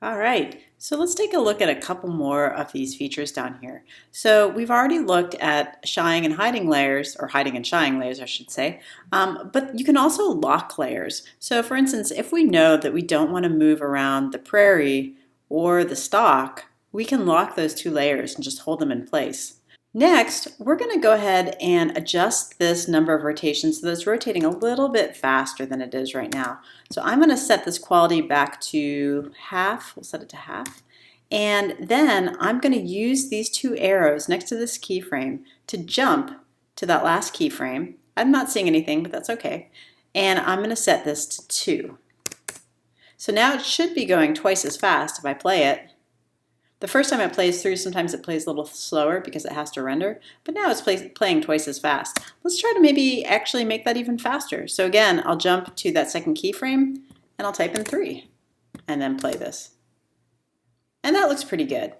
All right, so let's take a look at a couple more of these features down here. So we've already looked at shying and hiding layers, or hiding and shying layers, I should say, but you can also lock layers. So for instance, if we know that we don't want to move around the prairie or the stalk, we can lock those two layers and just hold them in place. Next, we're going to go ahead and adjust this number of rotations so that it's rotating a little bit faster than it is right now. So I'm going to set this quality back to half. We'll set it to half. And then I'm going to use these two arrows next to this keyframe to jump to that last keyframe. I'm not seeing anything, but that's okay. And I'm going to set this to 2. So now it should be going twice as fast if I play it. The first time it plays through, sometimes it plays a little slower because it has to render, but now it's playing twice as fast. Let's try to maybe actually make that even faster. So again, I'll jump to that second keyframe and I'll type in 3 and then play this. And that looks pretty good.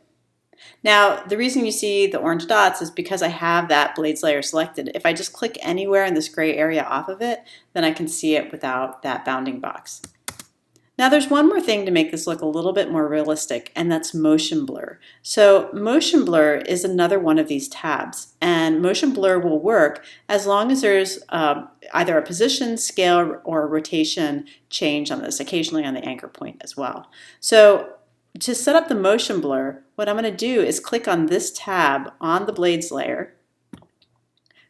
Now, the reason you see the orange dots is because I have that blades layer selected. If I just click anywhere in this gray area off of it, then I can see it without that bounding box. Now there's one more thing to make this look a little bit more realistic, and that's motion blur. So motion blur is another one of these tabs, and motion blur will work as long as there's either a position, scale, or rotation change on this, occasionally on the anchor point as well. So to set up the motion blur, what I'm going to do is click on this tab on the blades layer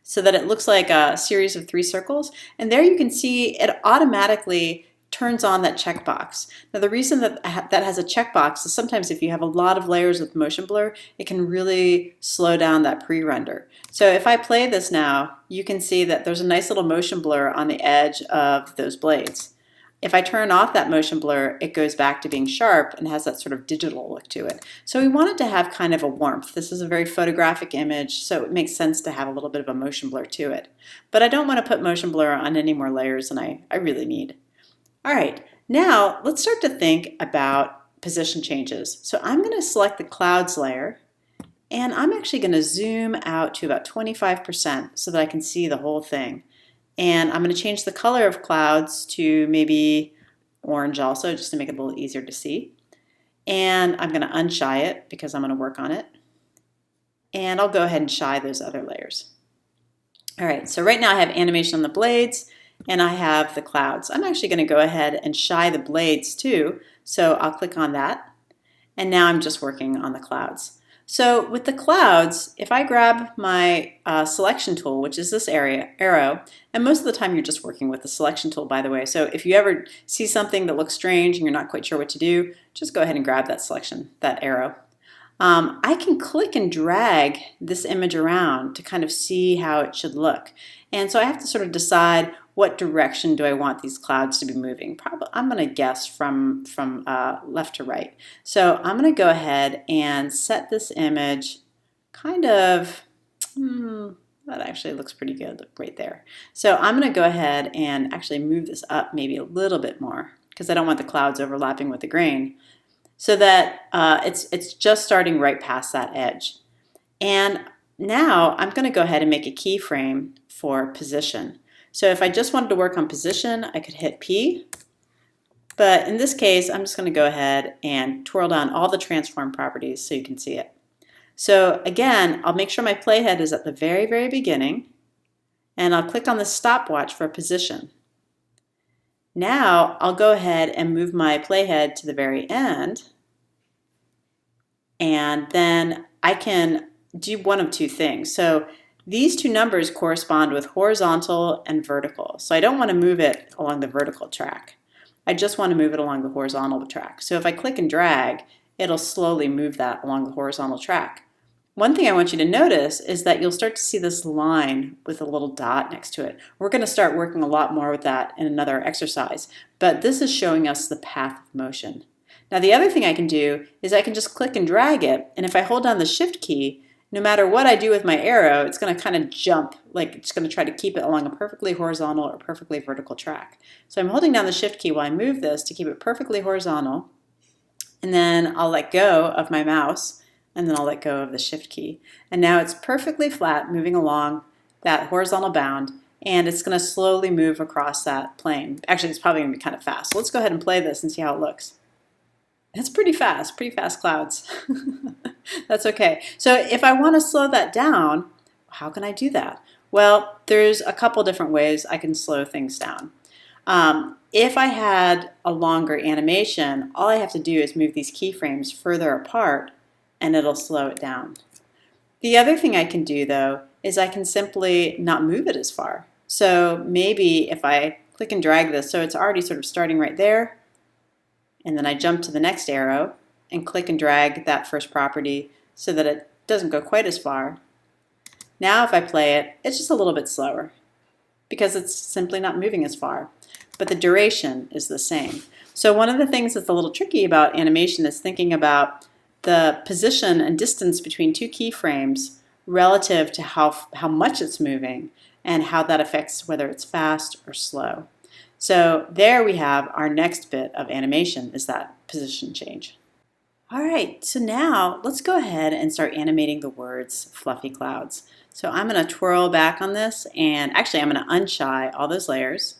so that it looks like a series of 3 circles, and there you can see it automatically turns on that checkbox. Now the reason that that has a checkbox is sometimes if you have a lot of layers with motion blur, it can really slow down that pre-render. So if I play this now, you can see that there's a nice little motion blur on the edge of those blades. If I turn off that motion blur, it goes back to being sharp and has that sort of digital look to it. So we want it to have kind of a warmth. This is a very photographic image, so it makes sense to have a little bit of a motion blur to it. But I don't want to put motion blur on any more layers than I really need. All right, now let's start to think about position changes. So I'm going to select the clouds layer, and I'm actually going to zoom out to about 25% so that I can see the whole thing. And I'm going to change the color of clouds to maybe orange also, just to make it a little easier to see. And I'm going to unshy it because I'm going to work on it. And I'll go ahead and shy those other layers. All right, so right now I have animation on the blades, and I have the clouds. I'm actually going to go ahead and shy the blades too, so I'll click on that, and now I'm just working on the clouds. So with the clouds, if I grab my selection tool, which is this arrow, and most of the time you're just working with the selection tool, by the way, so if you ever see something that looks strange and you're not quite sure what to do, just go ahead and grab that arrow. I can click and drag this image around to kind of see how it should look. And so I have to sort of decide what direction do I want these clouds to be moving. Probably, I'm going to guess from left to right. So I'm going to go ahead and set this image kind of, that actually looks pretty good right there. So I'm going to go ahead and actually move this up maybe a little bit more because I don't want the clouds overlapping with the grain, so that it's just starting right past that edge. And now I'm going to go ahead and make a keyframe for position. So if I just wanted to work on position, I could hit P. But in this case, I'm just going to go ahead and twirl down all the transform properties so you can see it. So again, I'll make sure my playhead is at the very, very beginning, and I'll click on the stopwatch for position. Now I'll go ahead and move my playhead to the very end, and then I can do one of two things. So these two numbers correspond with horizontal and vertical. So I don't want to move it along the vertical track. I just want to move it along the horizontal track. So if I click and drag, it'll slowly move that along the horizontal track. One thing I want you to notice is that you'll start to see this line with a little dot next to it. We're going to start working a lot more with that in another exercise, but this is showing us the path of motion. Now the other thing I can do is I can just click and drag it, and if I hold down the Shift key, no matter what I do with my arrow, it's going to kind of jump, like it's going to try to keep it along a perfectly horizontal or perfectly vertical track. So I'm holding down the Shift key while I move this to keep it perfectly horizontal, and then I'll let go of my mouse, and then I'll let go of the Shift key. And now it's perfectly flat, moving along that horizontal bound, and it's going to slowly move across that plane. Actually, it's probably going to be kind of fast. So let's go ahead and play this and see how it looks. That's pretty fast clouds. That's okay. So if I want to slow that down, how can I do that? Well, there's a couple different ways I can slow things down. If I had a longer animation, all I have to do is move these keyframes further apart and it'll slow it down. The other thing I can do though is I can simply not move it as far. So maybe if I click and drag this so it's already sort of starting right there, and then I jump to the next arrow and click and drag that first property so that it doesn't go quite as far. Now if I play it, it's just a little bit slower because it's simply not moving as far, but the duration is the same. So one of the things that's a little tricky about animation is thinking about the position and distance between two keyframes relative to how much it's moving and how that affects whether it's fast or slow. So there we have our next bit of animation is that position change. All right, so now let's go ahead and start animating the words fluffy clouds. So I'm going to twirl back on this, and actually I'm going to unshy all those layers.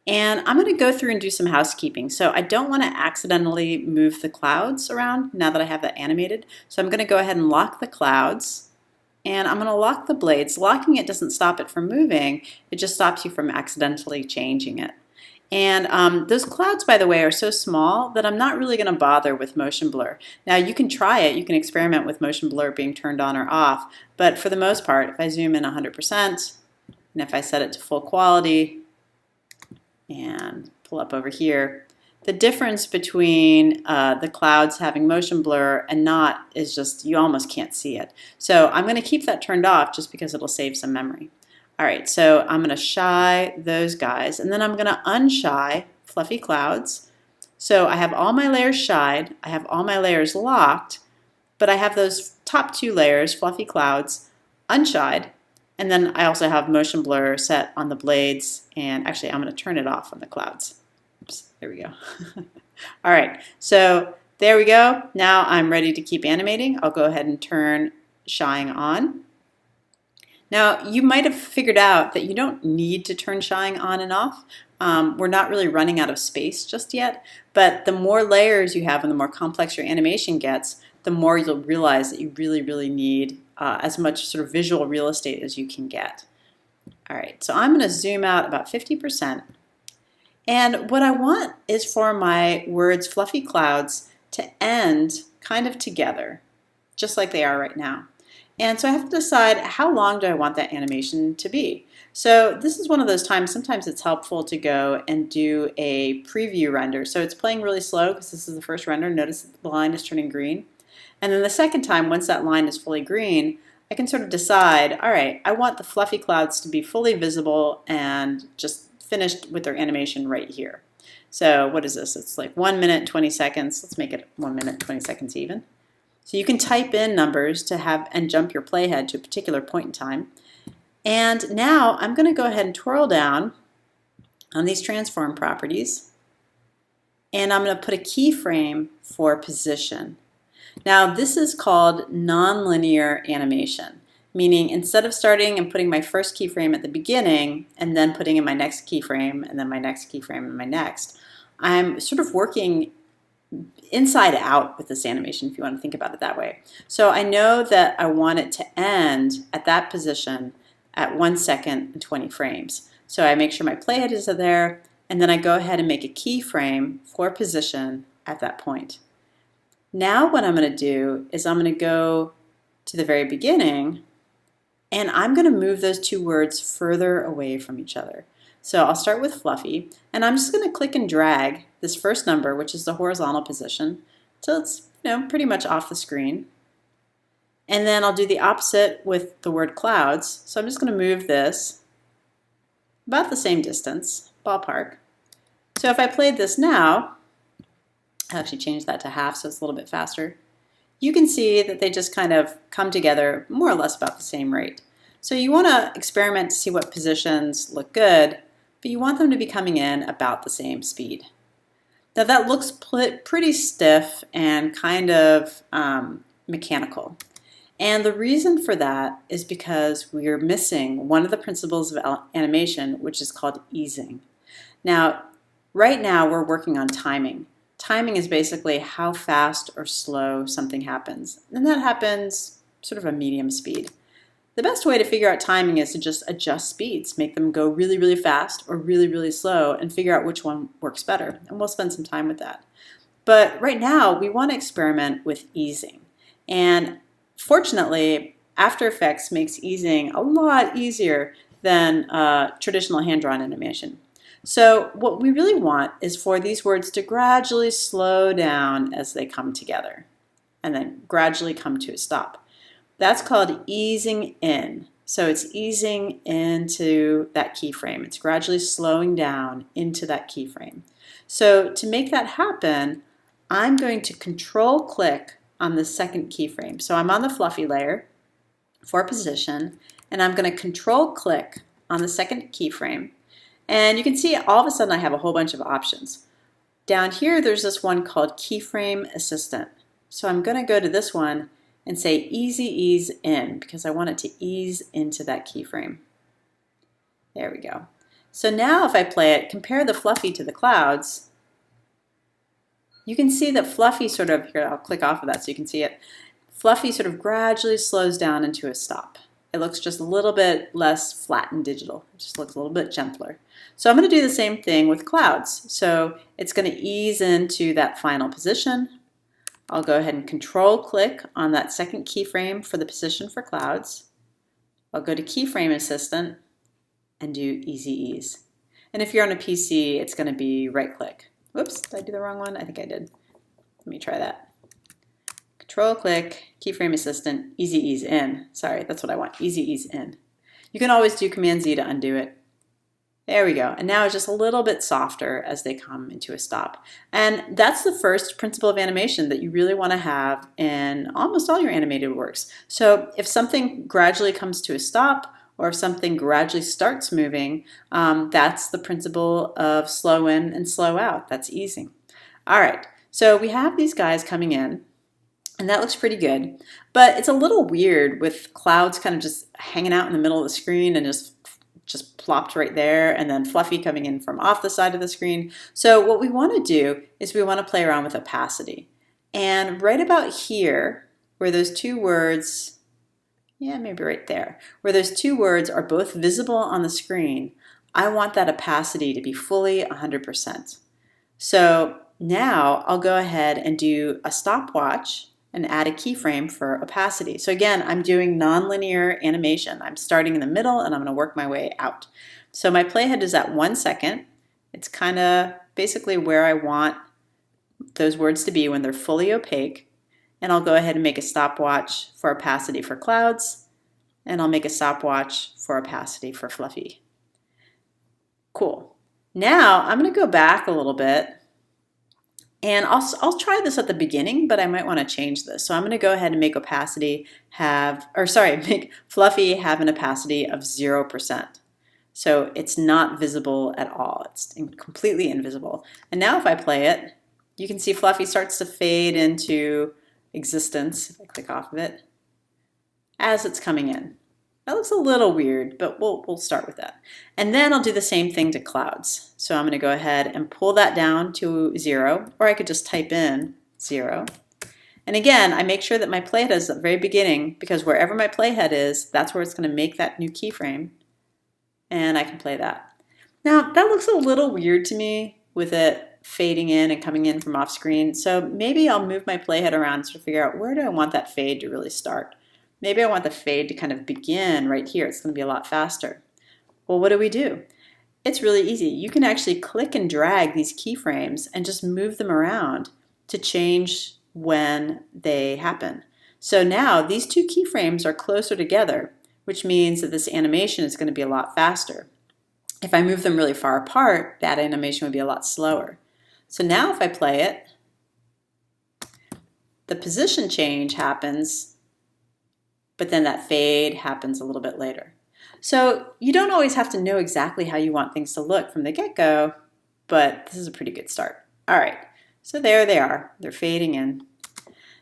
And I'm going to go through and do some housekeeping. So I don't want to accidentally move the clouds around now that I have that animated. So I'm going to go ahead and lock the clouds, and I'm going to lock the blades. Locking it doesn't stop it from moving, it just stops you from accidentally changing it. And those clouds, by the way, are so small that I'm not really going to bother with motion blur. Now you can try it, you can experiment with motion blur being turned on or off, but for the most part, if I zoom in 100%, and if I set it to full quality, and pull up over here, the difference between the clouds having motion blur and not is just, you almost can't see it. So I'm going to keep that turned off just because it'll save some memory. All right, so I'm going to shy those guys, and then I'm going to unshy fluffy clouds. So I have all my layers shied, I have all my layers locked, but I have those top two layers, fluffy clouds, unshied, and then I also have motion blur set on the blades, and actually I'm going to turn it off on the clouds. Oops, there we go. All right, so there we go. Now I'm ready to keep animating. I'll go ahead and turn shying on. Now, you might have figured out that you don't need to turn shying on and off. We're not really running out of space just yet, but the more layers you have and the more complex your animation gets, the more you'll realize that you really need as much sort of visual real estate as you can get. All right, so I'm going to zoom out about 50%. And what I want is for my words fluffy clouds to end kind of together, just like they are right now. And so I have to decide how long do I want that animation to be. So this is one of those times, sometimes it's helpful to go and do a preview render. So it's playing really slow because this is the first render. Notice the line is turning green. And then the second time, once that line is fully green, I can sort of decide, all right, I want the fluffy clouds to be fully visible and just finished with their animation right here. So what is this? It's like 1 minute, 20 seconds. Let's make it 1 minute, 20 seconds even. So you can type in numbers to have and jump your playhead to a particular point in time. And now I'm going to go ahead and twirl down on these transform properties, and I'm going to put a keyframe for position. Now this is called nonlinear animation, meaning instead of starting and putting my first keyframe at the beginning and then putting in my next keyframe and then my next keyframe and my next, I'm sort of working inside out with this animation, if you want to think about it that way. So I know that I want it to end at that position at 1 second and 20 frames. So I make sure my playhead is there, and then I go ahead and make a keyframe for position at that point. Now what I'm going to do is I'm going to go to the very beginning, and I'm going to move those two words further away from each other. So I'll start with fluffy, and I'm just going to click and drag this first number, which is the horizontal position, till it's pretty much off the screen. And then I'll do the opposite with the word clouds. So I'm just going to move this about the same distance, ballpark. So if I played this now, I'll actually change that to half so it's a little bit faster. You can see that they just kind of come together more or less about the same rate. So you want to experiment to see what positions look good, but you want them to be coming in about the same speed. Now that looks pretty stiff and kind of mechanical. And the reason for that is because we are missing one of the principles of animation, which is called easing. Now, right now we're working on timing. timing is basically how fast or slow something happens. And that happens sort of a medium speed. The best way to figure out timing is to just adjust speeds, make them go really, really fast or really, really slow, and figure out which one works better. And we'll spend some time with that. But right now, we want to experiment with easing. And fortunately, After Effects makes easing a lot easier than traditional hand-drawn animation. So what we really want is for these words to gradually slow down as they come together and then gradually come to a stop. That's called easing in. So it's easing into that keyframe. It's gradually slowing down into that keyframe. So to make that happen, I'm going to control click on the second keyframe. So I'm on the fluffy layer for position, and I'm going to control click on the second keyframe. And you can see all of a sudden I have a whole bunch of options. Down here there's this one called Keyframe Assistant. So I'm going to go to this one and say Easy Ease In because I want it to ease into that keyframe. There we go. So now if I play it, compare the fluffy to the clouds, you can see that fluffy sort of, here I'll click off of that so you can see it, fluffy sort of gradually slows down into a stop. It looks just a little bit less flat and digital. It just looks a little bit gentler. So I'm going to do the same thing with clouds. So it's going to ease into that final position. I'll go ahead and control click on that second keyframe for the position for clouds. I'll go to Keyframe Assistant and do Easy Ease. And if you're on a PC, it's going to be right click. Whoops, did I do the wrong one? I think I did. Let me try that. Control click, Keyframe Assistant, Easy Ease In. Sorry, that's what I want, Easy Ease In. You can always do Command Z to undo it. There we go. And now it's just a little bit softer as they come into a stop. And that's the first principle of animation that you really want to have in almost all your animated works. So if something gradually comes to a stop, or if something gradually starts moving, that's the principle of slow in and slow out. That's easing. All right, so we have these guys coming in, and that looks pretty good. But it's a little weird with clouds kind of just hanging out in the middle of the screen and just plopped right there, and then fluffy coming in from off the side of the screen. So what we want to do is we want to play around with opacity. And right about here, where those two words, yeah, maybe right there, where those two words are both visible on the screen, I want that opacity to be fully 100%. So now I'll go ahead and do a stopwatch and add a keyframe for opacity. So again, I'm doing nonlinear animation. I'm starting in the middle and I'm going to work my way out. So my playhead is at 1 second. It's kind of basically where I want those words to be when they're fully opaque. And I'll go ahead and make a stopwatch for opacity for clouds, and I'll make a stopwatch for opacity for fluffy. Cool. Now I'm going to go back a little bit. And I'll try this at the beginning, but I might want to change this. So I'm going to go ahead and make make fluffy have an opacity of 0%. So it's not visible at all. It's completely invisible. And now if I play it, you can see fluffy starts to fade into existence, if I click off of it, as it's coming in. That looks a little weird, but we'll start with that. And then I'll do the same thing to clouds. So I'm going to go ahead and pull that down to 0, or I could just type in 0. And again, I make sure that my playhead is at the very beginning, because wherever my playhead is, that's where it's going to make that new keyframe. And I can play that. Now, that looks a little weird to me with it fading in and coming in from off screen. So maybe I'll move my playhead around to figure out where do I want that fade to really start. Maybe I want the fade to kind of begin right here. It's going to be a lot faster. Well, what do? It's really easy. You can actually click and drag these keyframes and just move them around to change when they happen. So now these two keyframes are closer together, which means that this animation is going to be a lot faster. If I move them really far apart, that animation would be a lot slower. So now if I play it, the position change happens, but then that fade happens a little bit later. So you don't always have to know exactly how you want things to look from the get-go, but this is a pretty good start. All right, so there they are. They're fading in.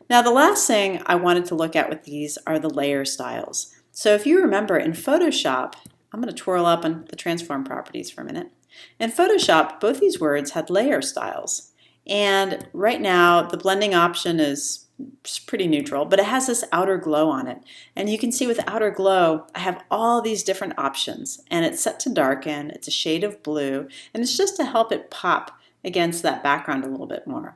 Now the last thing I wanted to look at with these are the layer styles. So if you remember in Photoshop, I'm going to twirl up on the transform properties for a minute. In Photoshop, both these words had layer styles. And right now, the blending option is pretty neutral, but it has this outer glow on it. And you can see with outer glow, I have all these different options, and it's set to darken, it's a shade of blue, and it's just to help it pop against that background a little bit more.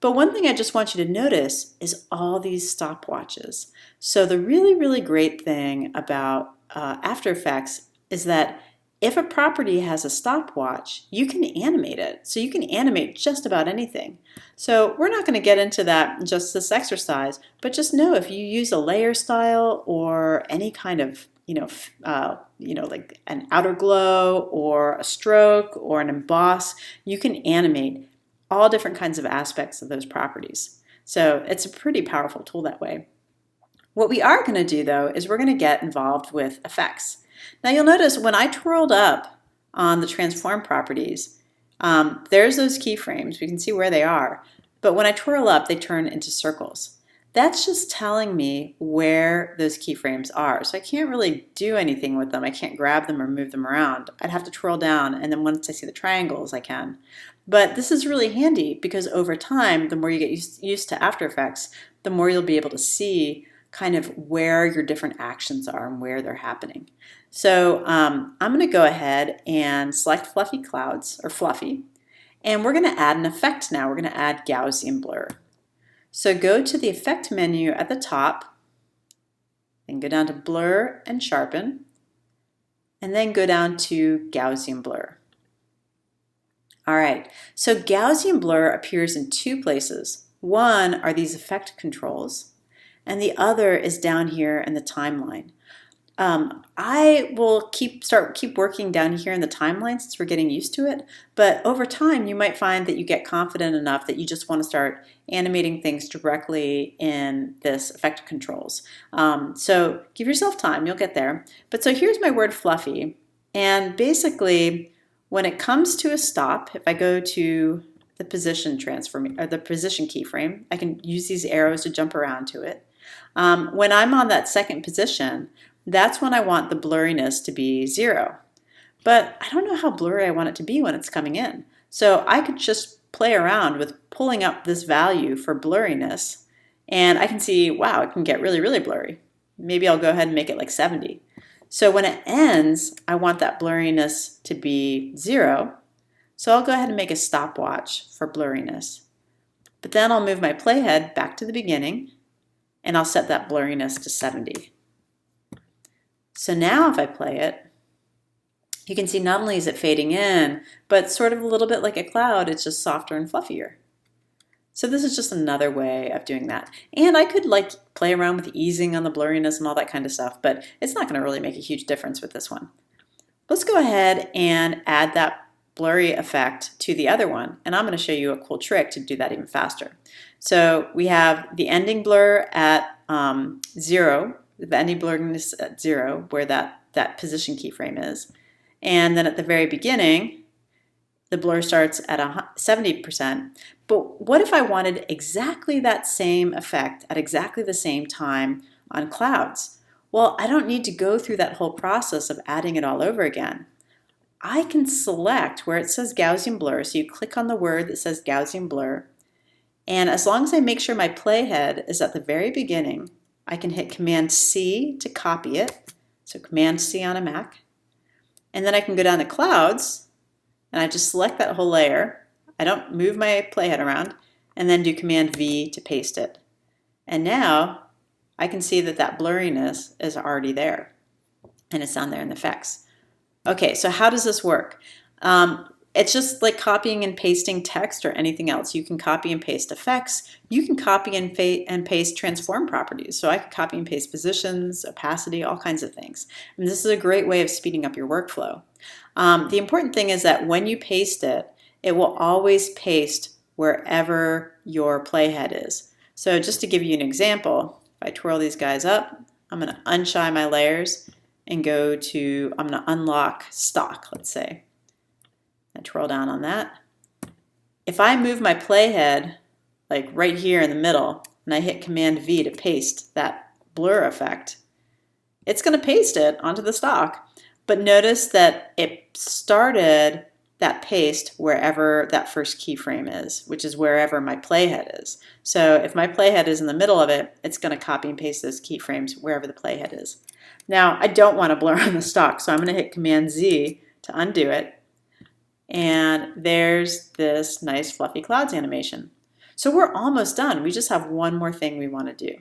But one thing I just want you to notice is all these stopwatches. So the really, really great thing about After Effects is that if a property has a stopwatch, you can animate it. So you can animate just about anything. So we're not going to get into that in just this exercise, but just know if you use a layer style or any kind of like an outer glow or a stroke or an emboss, you can animate all different kinds of aspects of those properties. So it's a pretty powerful tool that way. What we are going to do though is we're going to get involved with effects. Now you'll notice when I twirled up on the transform properties, there's those keyframes. We can see where they are. But when I twirl up, they turn into circles. That's just telling me where those keyframes are. So I can't really do anything with them. I can't grab them or move them around. I'd have to twirl down, and then once I see the triangles, I can. But this is really handy because over time, the more you get used to After Effects, the more you'll be able to see kind of where your different actions are and where they're happening. So I'm going to go ahead and select Fluffy Clouds, or Fluffy, and we're going to add an effect now. We're going to add Gaussian blur. So go to the Effect menu at the top, then go down to Blur and Sharpen, and then go down to Gaussian blur. All right, so Gaussian blur appears in two places. One are these effect controls, and the other is down here in the timeline. I will keep working down here in the timeline since we're getting used to it, but over time you might find that you get confident enough that you just want to start animating things directly in this effect controls. So give yourself time, you'll get there. But so here's my word fluffy, and basically when it comes to a stop, if I go to the position transform or the position keyframe, I can use these arrows to jump around to it. When I'm on that second position, that's when I want the blurriness to be 0. But I don't know how blurry I want it to be when it's coming in. So I could just play around with pulling up this value for blurriness, and I can see, wow, it can get really, really blurry. Maybe I'll go ahead and make it like 70. So when it ends, I want that blurriness to be 0. So I'll go ahead and make a stopwatch for blurriness. But then I'll move my playhead back to the beginning, and I'll set that blurriness to 70. So now if I play it, you can see not only is it fading in, but sort of a little bit like a cloud, it's just softer and fluffier. So this is just another way of doing that. And I could like play around with easing on the blurriness and all that kind of stuff, but it's not going to really make a huge difference with this one. Let's go ahead and add that blurry effect to the other one, and I'm going to show you a cool trick to do that even faster. So we have the ending blur at 0, the ending blurriness at 0, where that position keyframe is. And then at the very beginning, the blur starts at 70%. But what if I wanted exactly that same effect at exactly the same time on clouds? Well, I don't need to go through that whole process of adding it all over again. I can select where it says Gaussian blur, so you click on the word that says Gaussian blur, and as long as I make sure my playhead is at the very beginning, I can hit Command C to copy it, so Command C on a Mac, and then I can go down to clouds, and I just select that whole layer. I don't move my playhead around, and then do Command V to paste it. And now I can see that that blurriness is already there, and it's down there in the effects. Okay, so how does this work? It's just like copying and pasting text or anything else. You can copy and paste effects. You can copy and paste transform properties. So I could copy and paste positions, opacity, all kinds of things. And this is a great way of speeding up your workflow. The important thing is that when you paste it, it will always paste wherever your playhead is. So just to give you an example, if I twirl these guys up, I'm going to unshine my layers and go to, I'm going to unlock stock, let's say. I twirl down on that. If I move my playhead like right here in the middle and I hit Command V to paste that blur effect, it's going to paste it onto the stock. But notice that it started that paste wherever that first keyframe is, which is wherever my playhead is. So if my playhead is in the middle of it, it's going to copy and paste those keyframes wherever the playhead is. Now, I don't want to blur on the stock, so I'm going to hit Command Z to undo it. And there's this nice fluffy clouds animation. So we're almost done. We just have one more thing we want to do.